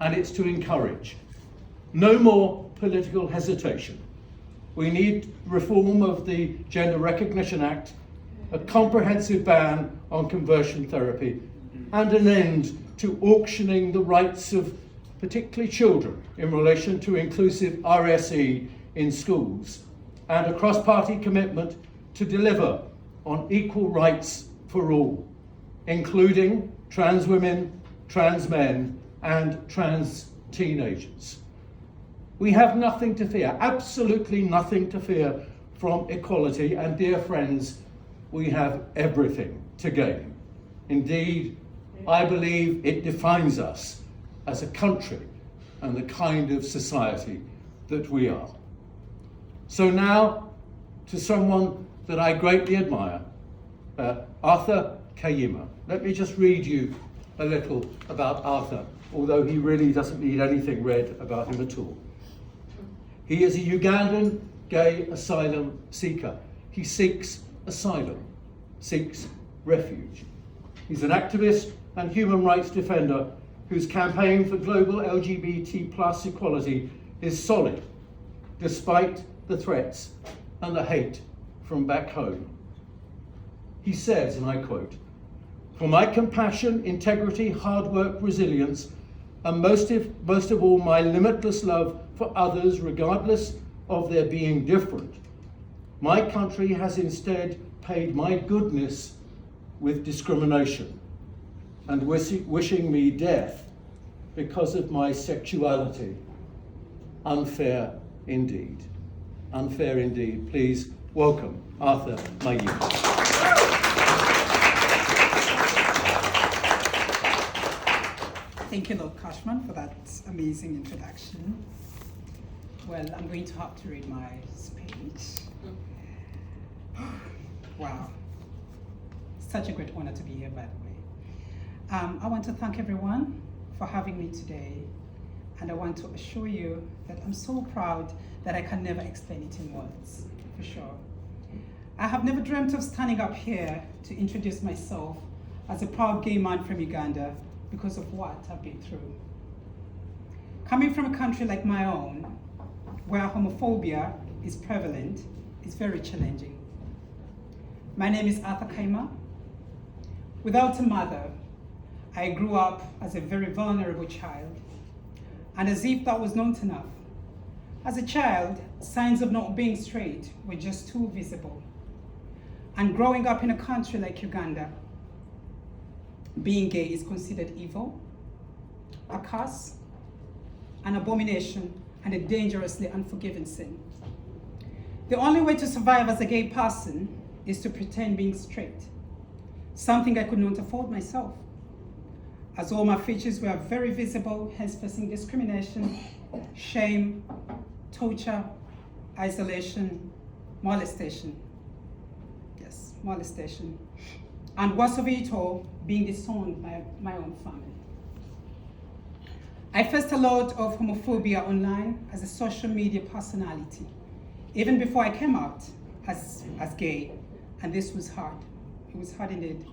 and it's to encourage. No more political hesitation. We need reform of the Gender Recognition Act, a comprehensive ban on conversion therapy, and an end to auctioning the rights of particularly children in relation to inclusive RSE in schools, and a cross-party commitment to deliver on equal rights for all, including trans women, trans men, and trans teenagers. We have nothing to fear, absolutely nothing to fear from equality, and dear friends, we have everything to gain. Indeed, I believe it defines us as a country and the kind of society that we are. So now, to someone that I greatly admire, Arthur Kayima. Let me just read you a little about Arthur, although he really doesn't need anything read about him at all. He is a Ugandan gay asylum seeker. He seeks asylum, seeks refuge. He's an activist and human rights defender whose campaign for global LGBT+ equality is solid, despite the threats and the hate from back home. He says, and I quote, "For my compassion, integrity, hard work, resilience, and most of all my limitless love for others, regardless of their being different, my country has instead paid my goodness with discrimination and wishing me death because of my sexuality. Unfair indeed." Unfair indeed. Please welcome Arthur Kayima. Thank you, Lord Cashman, for that amazing introduction. Well, I'm going to have to read my speech. Wow. Such a great honor to be here, by the way. I want to thank everyone for having me today, and I want to assure you that I'm so proud that I can never explain it in words, for sure. I have never dreamt of standing up here to introduce myself as a proud gay man from Uganda because of what I've been through. Coming from a country like my own, where homophobia is prevalent, is very challenging. My name is Arthur Kayima. Without a mother, I grew up as a very vulnerable child, and as if that was not enough, as a child, signs of not being straight were just too visible. And growing up in a country like Uganda, being gay is considered evil, a curse, an abomination, and a dangerously unforgiving sin. The only way to survive as a gay person is to pretend being straight, something I could not afford myself, as all my features were very visible, hence facing discrimination, shame, torture, isolation, molestation. Yes, molestation. And worst of it all, being disowned by my own family. I faced a lot of homophobia online as a social media personality, even before I came out as gay, and this was hard. It was hard indeed.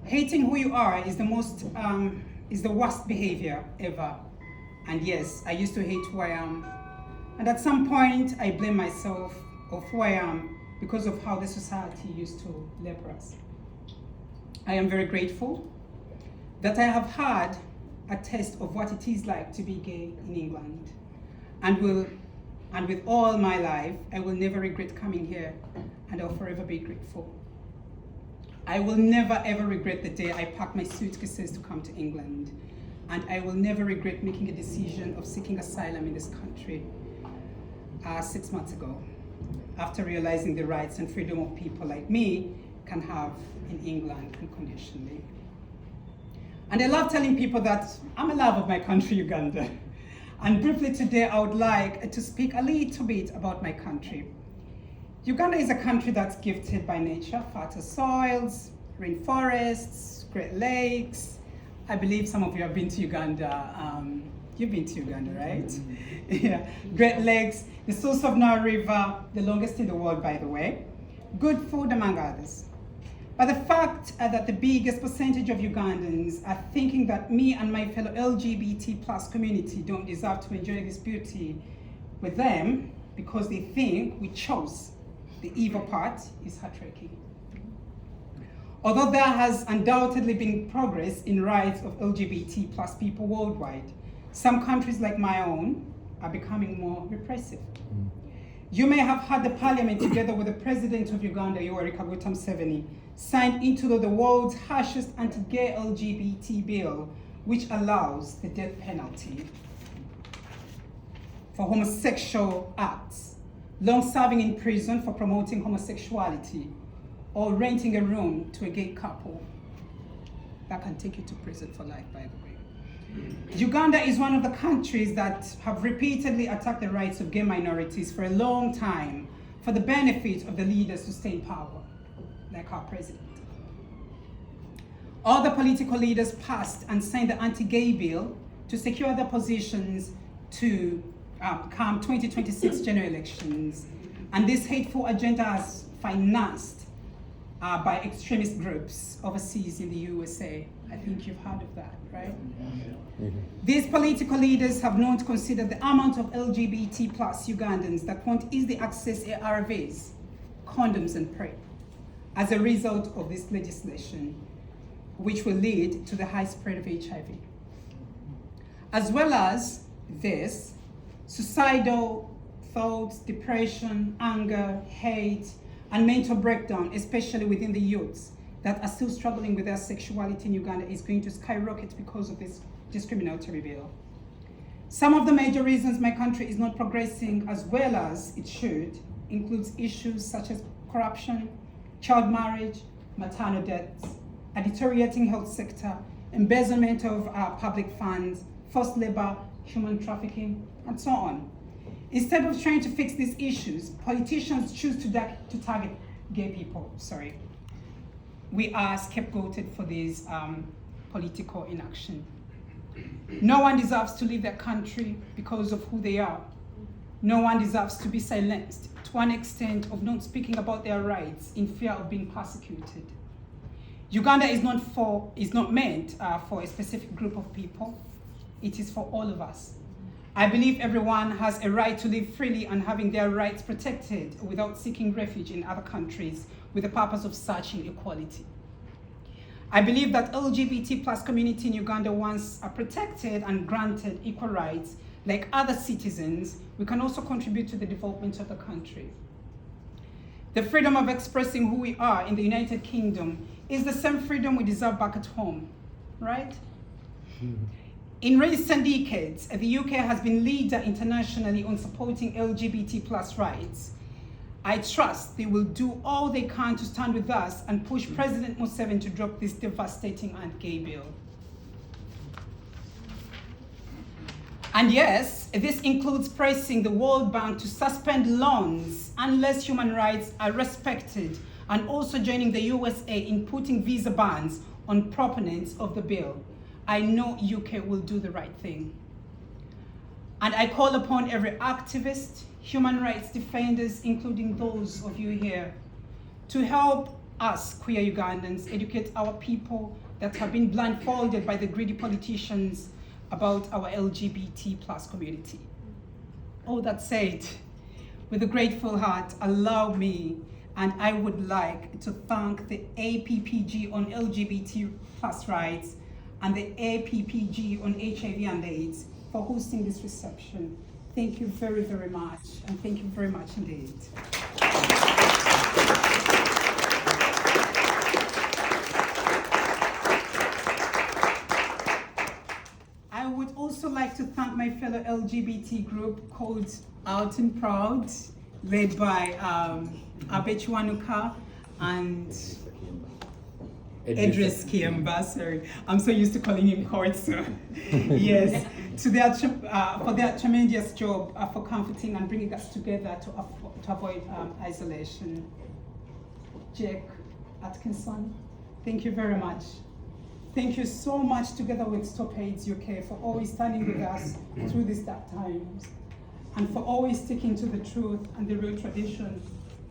Hating who you are is the worst behavior ever. And yes, I used to hate who I am. And at some point, I blame myself of who I am because of how the society used to label us. I am very grateful that I have had a taste of what it is like to be gay in England. And with all my life, I will never regret coming here, and I'll forever be grateful. I will never ever regret the day I packed my suitcases to come to England, and I will never regret making a decision of seeking asylum in this country 6 months ago, after realizing the rights and freedom of people like me can have in England unconditionally. And I love telling people that I'm a lover of my country, Uganda. And briefly today, I would like to speak a little bit about my country. Uganda is a country that's gifted by nature, fertile soils, rainforests, great lakes. I believe some of you have been to Uganda. You've been to Uganda, right? Yeah, Great Lakes, the source of Nile River, the longest in the world, by the way. Good food, among others. But the fact that the biggest percentage of Ugandans are thinking that me and my fellow LGBT plus community don't deserve to enjoy this beauty with them because they think we chose the evil part is heartbreaking. Although there has undoubtedly been progress in rights of LGBT plus people worldwide, some countries like my own are becoming more repressive. You may have had the parliament, together with the president of Uganda, Yoweri Kaguta Museveni, signed into law the world's harshest anti-gay LGBT bill, which allows the death penalty for homosexual acts, long serving in prison for promoting homosexuality, or renting a room to a gay couple. That can take you to prison for life, by the way. Uganda is one of the countries that have repeatedly attacked the rights of gay minorities for a long time for the benefit of the leaders who stay in power, like our president. All the political leaders passed and signed the anti-gay bill to secure their positions to come 2026 general elections. And this hateful agenda is financed by extremist groups overseas in the USA. I think you've heard of that, right? These political leaders have known to consider the amount of LGBT plus Ugandans that won't easily access ARVs, condoms and PrEP as a result of this legislation, which will lead to the high spread of HIV. As well as this, suicidal thoughts, depression, anger, hate, and mental breakdown, especially within the youths that are still struggling with their sexuality in Uganda, is going to skyrocket because of this discriminatory bill. Some of the major reasons my country is not progressing as well as it should includes issues such as corruption, child marriage, maternal deaths, a deteriorating health sector, embezzlement of public funds, forced labor, human trafficking, and so on. Instead of trying to fix these issues, politicians choose to target gay people. We are scapegoated for this political inaction. No one deserves to leave their country because of who they are. No one deserves to be silenced to an extent of not speaking about their rights in fear of being persecuted. Uganda is not meant for a specific group of people. It is for all of us. I believe everyone has a right to live freely and having their rights protected without seeking refuge in other countries with the purpose of searching equality. I believe that LGBT plus community in Uganda, once are protected and granted equal rights like other citizens, we can also contribute to the development of the country. The freedom of expressing who we are in the United Kingdom is the same freedom we deserve back at home, right? In recent decades, the UK has been leader internationally on supporting LGBT plus rights. I trust they will do all they can to stand with us and push President Museveni to drop this devastating anti-gay bill. And yes, this includes pressing the World Bank to suspend loans unless human rights are respected, and also joining the USA in putting visa bans on proponents of the bill. I know UK will do the right thing. And I call upon every activist, human rights defenders, including those of you here, to help us queer Ugandans educate our people that have been blindfolded by the greedy politicians about our LGBT plus community. All that said, with a grateful heart, allow me, and I would like to thank the APPG on LGBT plus rights and the APPG on HIV and AIDS for hosting this reception. Thank you very, very much, and thank you very much indeed. I would also like to thank my fellow LGBT group called Out and Proud, led by Abechu Wanuka and Idris Kiemba, sorry. I'm so used to calling him Hortso. Yes, for their tremendous job for comforting and bringing us together to avoid isolation. Jack Atkinson, thank you very much. Thank you so much, together with Stop AIDS UK, for always standing with us through these dark times, and for always sticking to the truth and the real tradition,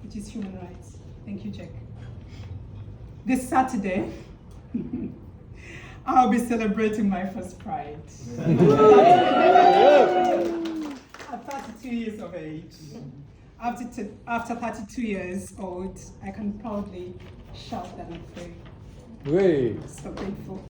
which is human rights. Thank you, Jack. This Saturday, I'll be celebrating my first Pride. At 32 years of age. After 32 years old, I can proudly shout that I'm free. Great. So grateful.